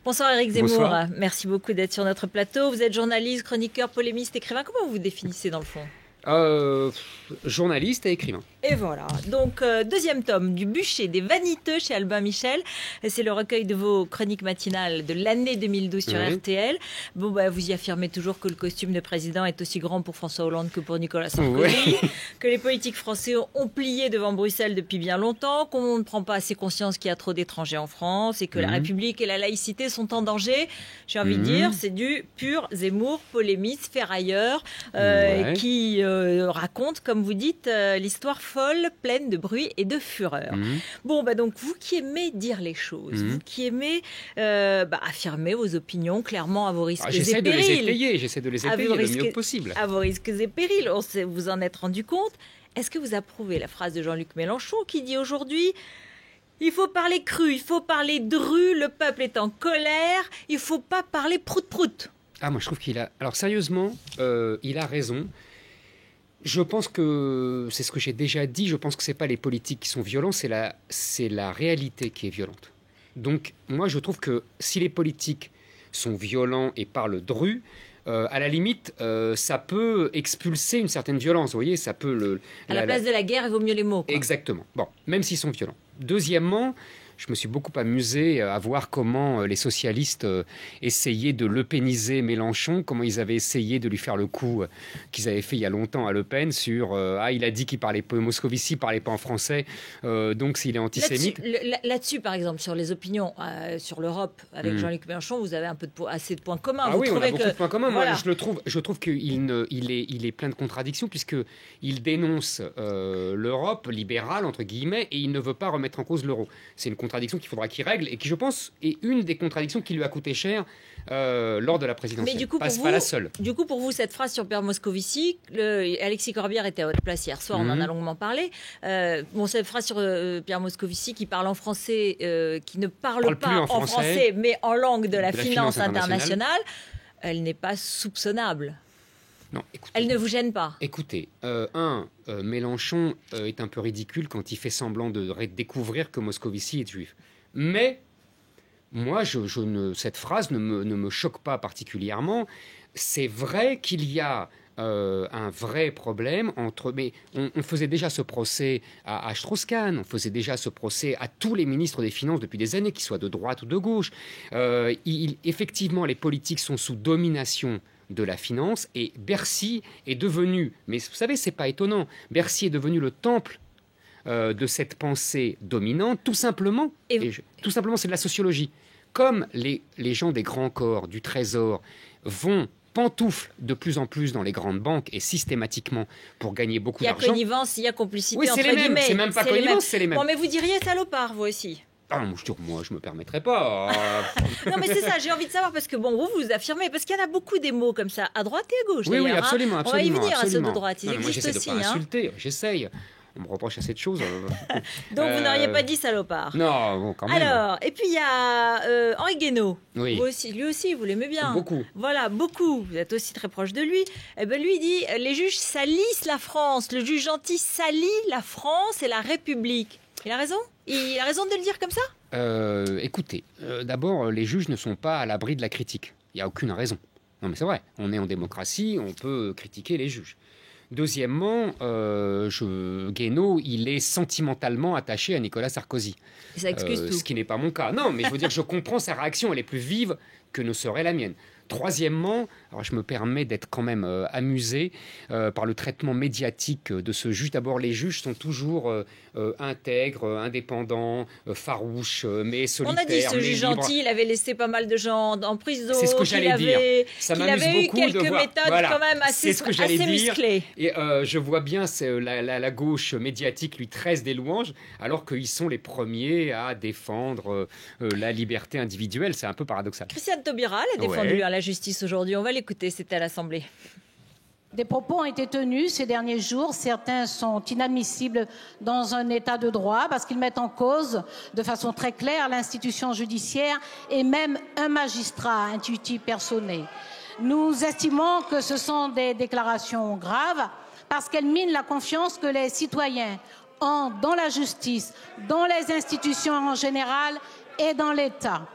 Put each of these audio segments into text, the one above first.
Bonsoir Éric Zemmour, Bonsoir. merci beaucoup d'être sur notre plateau. Vous êtes journaliste, chroniqueur, polémiste, écrivain. Comment vous vous définissez dans le fond ? Journaliste et écrivain. Et voilà, donc deuxième tome du Bûcher des Vaniteux chez Albin Michel. C'est le recueil de vos chroniques matinales de l'année 2012 sur RTL. Bon, bah, vous y affirmez toujours que le costume de président est aussi grand pour François Hollande que pour Nicolas Sarkozy, que les politiques français ont plié devant Bruxelles depuis bien longtemps, qu'on ne prend pas assez conscience qu'il y a trop d'étrangers en France et que la République et la laïcité sont en danger. J'ai envie de dire, c'est du pur Zemmour, polémiste, ferrailleur, qui raconte, comme vous dites, l'histoire folle, pleine de bruit et de fureur. Bon, bah donc, vous qui aimez dire les choses, vous qui aimez affirmer vos opinions clairement à vos risques et périls. J'essaie de les étayer le mieux possible. À vos risques et périls, vous en êtes rendu compte. Est-ce que vous approuvez la phrase de Jean-Luc Mélenchon qui dit aujourd'hui « Il faut parler cru, il faut parler dru, le peuple est en colère, il ne faut pas parler prout-prout ». Ah, moi je trouve qu'il a... Alors sérieusement, il a raison. Je pense que, c'est ce que j'ai déjà dit, je pense que ce n'est pas les politiques qui sont violents, c'est la réalité qui est violente. Donc moi je trouve que si les politiques sont violents et parlent dru, à la limite, ça peut expulser une certaine violence, vous voyez, ça peut... À la place de la guerre, il vaut mieux les mots, quoi. Exactement, bon, même s'ils sont violents. Deuxièmement, je me suis beaucoup amusé à voir comment les socialistes essayaient de lepéniser Mélenchon, comment ils avaient essayé de lui faire le coup qu'ils avaient fait il y a longtemps à Le Pen sur il a dit qu'il parlait pas Moscovici, parlait pas en français, donc s'il est antisémite. Là-dessus, par exemple, sur les opinions sur l'Europe avec Jean-Luc Mélenchon, vous avez assez de points communs. Ah oui, on a beaucoup de points communs. Voilà. Moi, je trouve qu'il est plein de contradictions puisqu'il dénonce l'Europe libérale, entre guillemets, et il ne veut pas remettre en cause l'euro. C'est une contradiction qu'il faudra qu'il règle et qui, je pense, est une des contradictions qui lui a coûté cher lors de la présidentielle. Mais du coup, pas la seule. Du coup, pour vous, cette phrase sur Pierre Moscovici, Alexis Corbière était à votre place hier soir, on en a longuement parlé. Cette phrase sur Pierre Moscovici qui parle en français, qui ne parle pas en français, mais en langue de la finance internationale, elle n'est pas soupçonnable. Non, écoutez, elle ne vous gêne pas. Écoutez, Mélenchon est un peu ridicule quand il fait semblant de découvrir que Moscovici est juif. Mais moi, cette phrase ne me choque pas particulièrement. C'est vrai qu'il y a un vrai problème entre... Mais on faisait déjà ce procès à Strauss-Kahn, on faisait déjà ce procès à tous les ministres des Finances depuis des années, qu'ils soient de droite ou de gauche. Effectivement, les politiques sont sous domination de la finance et Bercy est devenu, mais vous savez, c'est pas étonnant, Bercy est devenu le temple de cette pensée dominante, tout simplement, tout simplement c'est de la sociologie. Comme les gens des grands corps, du Trésor, vont pantouflent de plus en plus dans les grandes banques et systématiquement pour gagner beaucoup d'argent. Il y a connivence, il y a complicité entre guillemets. Oui, c'est même pas connivence, c'est les mêmes. Bon, mais vous diriez salopard, vous aussi. Ah, moi, je me permettrais pas. Non, mais c'est ça, j'ai envie de savoir, parce que bon, vous affirmez, parce qu'il y en a beaucoup des mots comme ça, à droite et à gauche. Oui, absolument. On va y venir à ceux de droite, ils moi, existent j'essaie aussi. de pas insulter, j'essaye. On me reproche assez de choses. Donc, vous n'auriez pas dit salopard. Non, bon, quand même. Alors, et puis il y a Henri Guénaud. Oui. Lui aussi, vous l'aimez bien. Beaucoup. Voilà, beaucoup. Vous êtes aussi très proche de lui. Eh ben, lui dit, les juges salissent la France. Le juge gentil salit la France et la République. Il a raison ? Il a raison de le dire comme ça ? Écoutez, d'abord, les juges ne sont pas à l'abri de la critique. Il n'y a aucune raison. Non, mais c'est vrai. On est en démocratie, on peut critiquer les juges. Deuxièmement, Guénaud, il est sentimentalement attaché à Nicolas Sarkozy. Ça excuse tout. Ce qui n'est pas mon cas. Non, mais je veux dire, je comprends sa réaction, elle est plus vive que ne serait la mienne. Troisièmement, alors je me permets d'être quand même amusé par le traitement médiatique de ce juge. D'abord, les juges sont toujours intègres, indépendants, farouches, mais solitaires. On a dit ce juge gentil, il avait laissé pas mal de gens en prison. C'est ce que j'allais dire. Ça m'amuse avait eu beaucoup quelques de voir. méthodes Voilà. quand même assez musclées. Et je vois bien la gauche médiatique lui tresse des louanges, alors qu'ils sont les premiers à défendre la liberté individuelle. C'est un peu paradoxal. Christiane Taubira a défendu la justice aujourd'hui. On va l'écouter, c'était à l'Assemblée. Des propos ont été tenus ces derniers jours. Certains sont inadmissibles dans un état de droit parce qu'ils mettent en cause de façon très claire l'institution judiciaire et même un magistrat intuitif personné. Nous estimons que ce sont des déclarations graves parce qu'elles minent la confiance que les citoyens ont dans la justice, dans les institutions en général et dans l'État.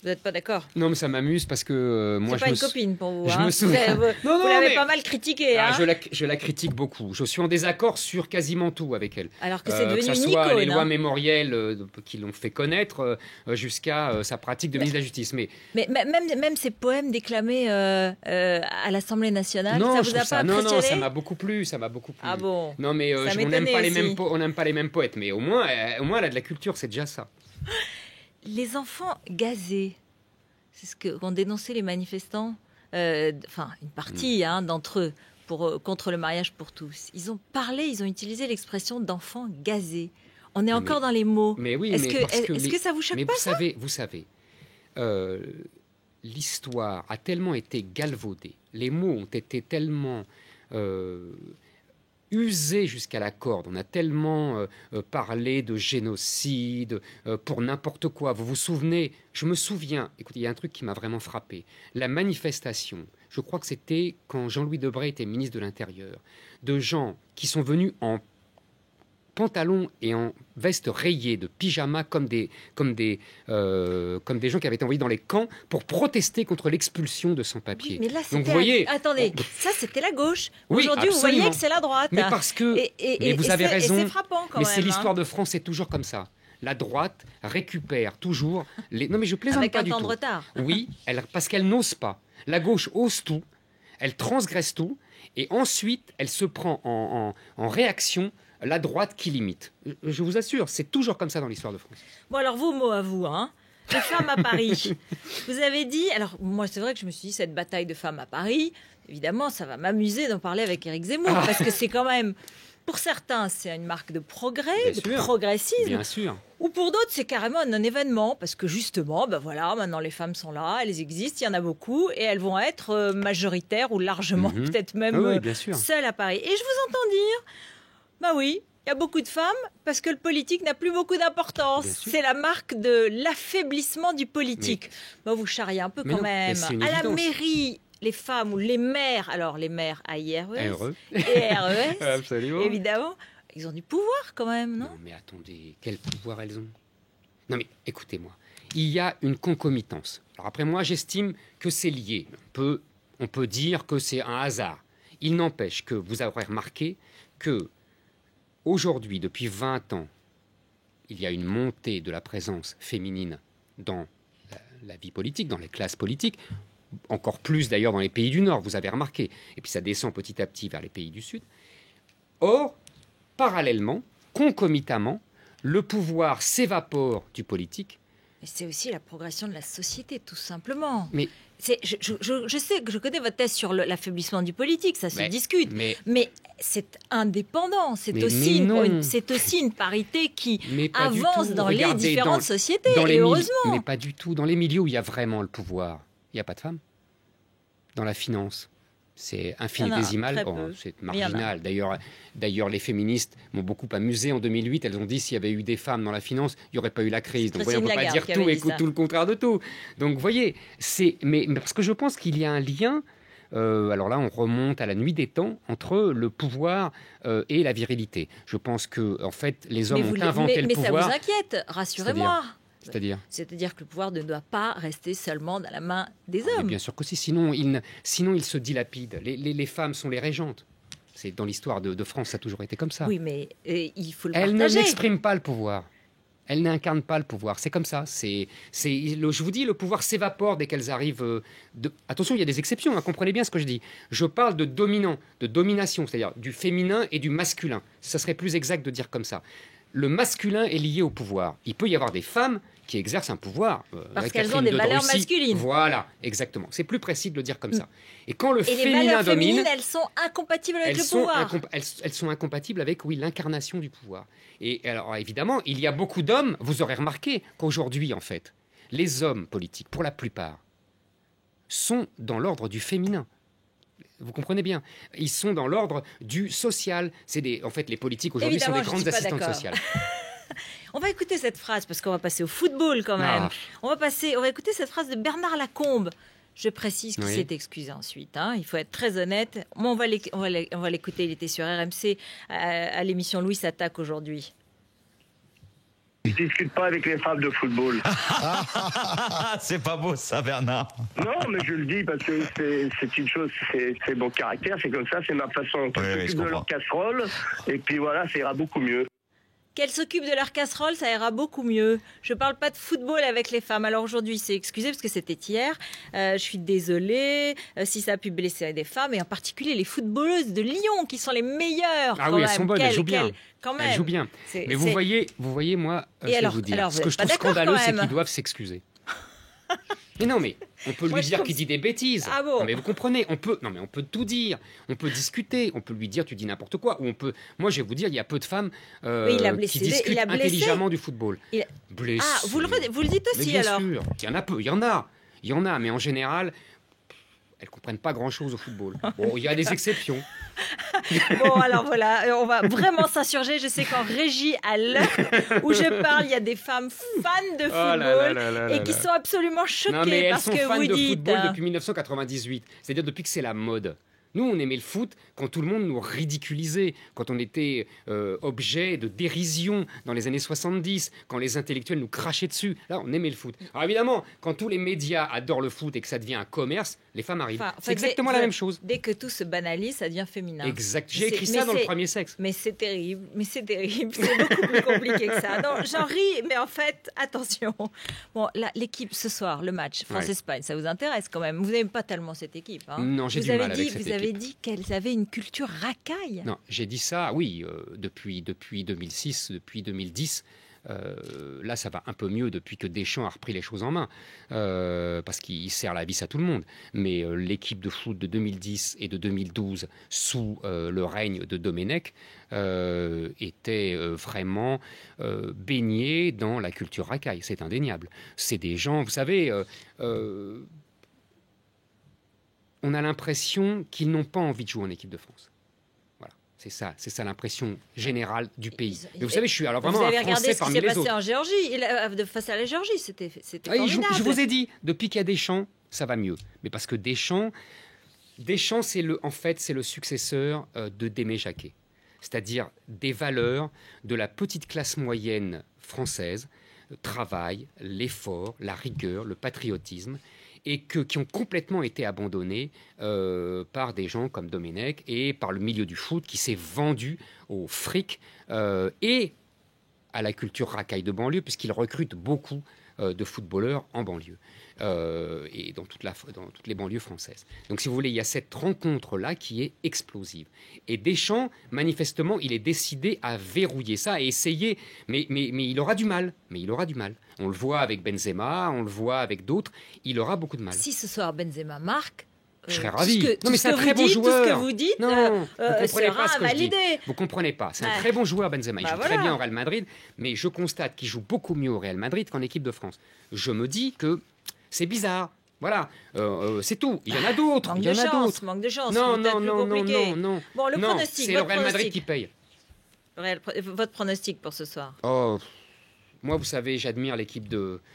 Vous n'êtes pas d'accord? Non, mais ça m'amuse parce que moi, c'est pas une copine pour vous. Je hein. me souviens. Vous l'avez pas mal critiquée. Hein. Je la critique beaucoup. Je suis en désaccord sur quasiment tout avec elle. Alors que c'est devenu que ça une soit icône. les lois mémorielles qui l'ont fait connaître jusqu'à sa pratique de ministre de la Justice. Mais même ces poèmes déclamés à l'Assemblée nationale, non, ça vous a pas impressionné? Non, ça m'a beaucoup plu. Ah bon? Non, mais on n'aime pas les mêmes poètes. Mais au moins, elle a de la culture, c'est déjà ça. Les enfants gazés. C'est ce qu'ont dénoncé les manifestants, enfin une partie d'entre eux, contre le mariage pour tous. Ils ont utilisé l'expression d'enfants gazés. On est encore dans les mots. Mais oui, est-ce que ça vous choque pas, vous savez, l'histoire a tellement été galvaudée, les mots ont été tellement usé jusqu'à la corde. On a tellement parlé de génocide pour n'importe quoi. Vous vous souvenez? Je me souviens, écoutez, il y a un truc qui m'a vraiment frappé. La manifestation, je crois que c'était quand Jean-Louis Debré était ministre de l'Intérieur, de gens qui sont venus en pantalons et en vestes rayées, de pyjama, comme des gens qui avaient été envoyés dans les camps pour protester contre l'expulsion de sans-papiers. Oui, mais là, donc vous voyez, attendez, ça c'était la gauche. Oui, aujourd'hui, vous voyez que c'est la droite. Mais parce que, mais vous avez raison. Et c'est frappant quand mais même. c'est l'histoire de France, c'est toujours comme ça. La droite récupère toujours les. Non, mais je plaisante avec pas du tout. Avec un temps de retard. Oui, parce qu'elle n'ose pas. La gauche ose tout, elle transgresse tout, et ensuite elle se prend en réaction. La droite qui limite. Je vous assure, c'est toujours comme ça dans l'histoire de France. Bon, alors vos mots à vous, hein. Les femmes à Paris. Vous avez dit, alors moi c'est vrai que je me suis dit, cette bataille de femmes à Paris, évidemment, ça va m'amuser d'en parler avec Éric Zemmour, parce que c'est quand même, pour certains, c'est une marque de progrès, progressisme. Bien sûr. Ou pour d'autres, c'est carrément un non-événement, parce que justement, ben voilà, maintenant les femmes sont là, elles existent, il y en a beaucoup, et elles vont être majoritaires ou largement, peut-être même seules à Paris. Et je vous entends dire... Bah oui, il y a beaucoup de femmes parce que le politique n'a plus beaucoup d'importance. C'est la marque de l'affaiblissement du politique. Bah vous charriez un peu quand même. À la mairie, les femmes ou les maires, alors les maires AIRES et RES, absolument. Évidemment, ils ont du pouvoir quand même, non? Non mais attendez, quel pouvoir elles ont? Non mais écoutez-moi, il y a une concomitance. Alors après moi, j'estime que c'est lié. On peut dire que c'est un hasard. Il n'empêche que vous aurez remarqué que aujourd'hui, depuis 20 ans, il y a une montée de la présence féminine dans la vie politique, dans les classes politiques, encore plus d'ailleurs dans les pays du Nord, vous avez remarqué, et puis ça descend petit à petit vers les pays du Sud. Or, parallèlement, concomitamment, le pouvoir s'évapore du politique. Mais c'est aussi la progression de la société, tout simplement. Mais je sais que je connais votre thèse sur l'affaiblissement du politique, ça se discute. Mais c'est indépendant, c'est aussi une parité qui avance dans les différentes sociétés, et heureusement. Mais pas du tout. Dans les milieux où il y a vraiment le pouvoir, il n'y a pas de femmes. Dans la finance, c'est infinitésimal, c'est marginal. D'ailleurs, les féministes m'ont beaucoup amusé en 2008. Elles ont dit s'il y avait eu des femmes dans la finance, il n'y aurait pas eu la crise. Donc, voyez, on ne peut pas dire tout et tout le contraire de tout. Donc, vous voyez, mais parce que je pense qu'il y a un lien. Alors là, on remonte à la nuit des temps entre le pouvoir et la virilité. Je pense que, en fait, les hommes ont inventé le pouvoir. Mais ça vous inquiète, rassurez-moi. C'est-à-dire que le pouvoir ne doit pas rester seulement dans la main des hommes. Mais bien sûr que si, sinon il se dilapide. Les femmes sont les régentes. C'est dans l'histoire de France, ça a toujours été comme ça. Oui, mais il faut le partager. Elles n'expriment pas le pouvoir. Elles n'incarnent pas le pouvoir. C'est comme ça. Je vous dis, le pouvoir s'évapore dès qu'elles arrivent. Attention, il y a des exceptions. Hein, comprenez bien ce que je dis. Je parle de dominant, de domination, c'est-à-dire du féminin et du masculin. Ça serait plus exact de dire comme ça. Le masculin est lié au pouvoir. Il peut y avoir des femmes qui exercent un pouvoir. Parce qu'elles ont des valeurs masculines. Voilà, exactement. C'est plus précis de le dire comme ça. Et quand le féminin les valeurs domine... féminines, elles sont incompatibles avec le pouvoir. Elles sont incompatibles avec, l'incarnation du pouvoir. Et alors, évidemment, il y a beaucoup d'hommes... Vous aurez remarqué qu'aujourd'hui, en fait, les hommes politiques, pour la plupart, sont dans l'ordre du féminin. Vous comprenez bien. Ils sont dans l'ordre du social. En fait, les politiques aujourd'hui sont des grandes assistantes sociales. On va écouter cette phrase, parce qu'on va passer au football quand même. On va écouter cette phrase de Bernard Lacombe. Je précise qu'il s'est excusé ensuite. Hein. Il faut être très honnête. On va l'écouter. Il était sur RMC à l'émission Louis s'attaque aujourd'hui. Je discute pas avec les femmes de football. C'est pas beau ça, Bernard. Non, mais je le dis parce que c'est une chose, c'est mon caractère, c'est comme ça, c'est ma façon. Qu'elles s'occupent de leur casserole, et puis voilà, ça ira beaucoup mieux. Qu'elles s'occupent de leur casserole, ça ira beaucoup mieux. Je parle pas de football avec les femmes. Alors aujourd'hui, c'est excusé parce que c'était hier. Je suis désolée si ça a pu blesser des femmes, et en particulier les footballeuses de Lyon, qui sont les meilleures. Ah oui, elles sont bonnes, elles jouent bien. Quand même. Elles jouent bien. Mais vous voyez, moi, je vais vous dire, ce que je trouve scandaleux, c'est qu'ils doivent s'excuser. Mais non, mais on peut lui dire qu'il dit des bêtises. Ah bon? Non, mais vous comprenez, on peut tout dire. On peut discuter. On peut lui dire tu dis n'importe quoi. Ou on peut. Moi, je vais vous dire, il y a peu de femmes qui discutent intelligemment du football. Blessé. Ah, vous le dites aussi, mais bien alors. sûr. Il y en a peu. Il y en a, mais en général, elles comprennent pas grand-chose au football. Bon, il y a des exceptions. Bon, alors voilà, on va vraiment s'insurger. Je sais qu'en régie, à l'heure où je parle, il y a des femmes fans de football et qui sont absolument choquées par ce que vous dites. Non, mais elles sont fans de football depuis 1998, c'est-à-dire depuis que c'est la mode. Nous, on aimait le foot quand tout le monde nous ridiculisait, quand on était objet de dérision dans les années 70, quand les intellectuels nous crachaient dessus. Là, on aimait le foot. Alors évidemment, quand tous les médias adorent le foot et que ça devient un commerce, les femmes arrivent. Enfin, c'est exactement la même chose. Dès que tout se banalise, ça devient féminin. Exact. J'ai écrit ça dans le premier sexe. Mais c'est terrible. C'est beaucoup plus compliqué que ça. Non, j'en ris, mais en fait, attention. Bon, là, l'équipe ce soir, le match France-Espagne, ça vous intéresse quand même. Vous n'aimez pas tellement cette équipe. Hein. Non, j'ai du mal avec cette équipe. Vous avez dit qu'elles avaient une culture racaille. Non, j'ai dit ça, oui, depuis 2006, depuis 2010. Là, ça va un peu mieux depuis que Deschamps a repris les choses en main, parce qu'il sert la vis à tout le monde. Mais l'équipe de foot de 2010 et de 2012, sous le règne de Domenech, était vraiment baignée dans la culture racaille. C'est indéniable. C'est des gens, vous savez... on a l'impression qu'ils n'ont pas envie de jouer en équipe de France. Voilà, c'est ça l'impression générale du pays. Mais vous savez, je suis alors vraiment un Français parmi les autres. Vous avez regardé ce qui s'est passé en Géorgie, face à la Géorgie, c'était formidable. Je vous ai dit, depuis qu'il y a Deschamps, ça va mieux. Mais parce que Deschamps, c'est le successeur de d'Aimé Jacquet. C'est-à-dire des valeurs de la petite classe moyenne française, le travail, l'effort, la rigueur, le patriotisme, et qui ont complètement été abandonnés par des gens comme Domenech et par le milieu du foot qui s'est vendu au fric et à la culture racaille de banlieue, puisqu'il recrute beaucoup de footballeurs en banlieue et dans toutes les banlieues françaises. Donc, si vous voulez, il y a cette rencontre-là qui est explosive. Et Deschamps, manifestement, il est décidé à verrouiller ça, à essayer, mais il aura du mal. On le voit avec Benzema, on le voit avec d'autres. Il aura beaucoup de mal. Si ce soir Benzema marque, je serais ravi. Non, mais c'est un très bon joueur. Tout ce que vous dites sera validé. Vous comprenez pas. C'est un très bon joueur, Benzema. Il joue très bien au Real Madrid, mais je constate qu'il joue beaucoup mieux au Real Madrid qu'en équipe de France. Je me dis que c'est bizarre. Voilà, c'est tout. Il y en a d'autres. Manque de chance. Non. Bon, le pronostic. C'est le Real Madrid qui paye. Votre pronostic pour ce soir. Moi, vous savez, j'admire l'équipe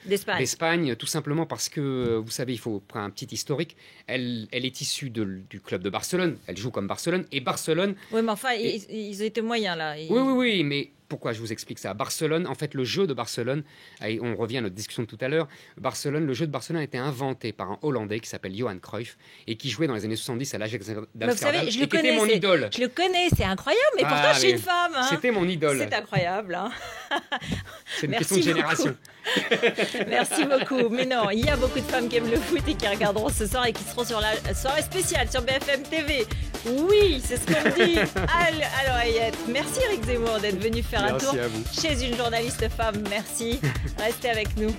d'Espagne, tout simplement parce que, vous savez, il faut prendre un petit historique. Elle est issue du club de Barcelone. Elle joue comme Barcelone. Et Barcelone... Oui, mais enfin, ils étaient moyens, là. Oui, mais pourquoi je vous explique ça? Barcelone, en fait, le jeu de Barcelone, et on revient à notre discussion de tout à l'heure, le jeu de Barcelone a été inventé par un Hollandais qui s'appelle Johan Cruyff et qui jouait dans les années 70 à l'Ajax d'Amsterdam et qui était mon idole. Je le connais, c'est incroyable, mais pourtant, je suis une femme. Hein. C'était mon idole. C'est incroyable. Hein. C'est une question de génération. Merci beaucoup. Mais non, il y a beaucoup de femmes qui aiment le foot et qui regarderont ce soir et qui seront sur la soirée spéciale sur BFM TV. Oui, c'est ce qu'on me dit à l'oreillette. Merci Eric Zemmour d'être venu faire un tour chez une journaliste femme. Merci. Restez avec nous.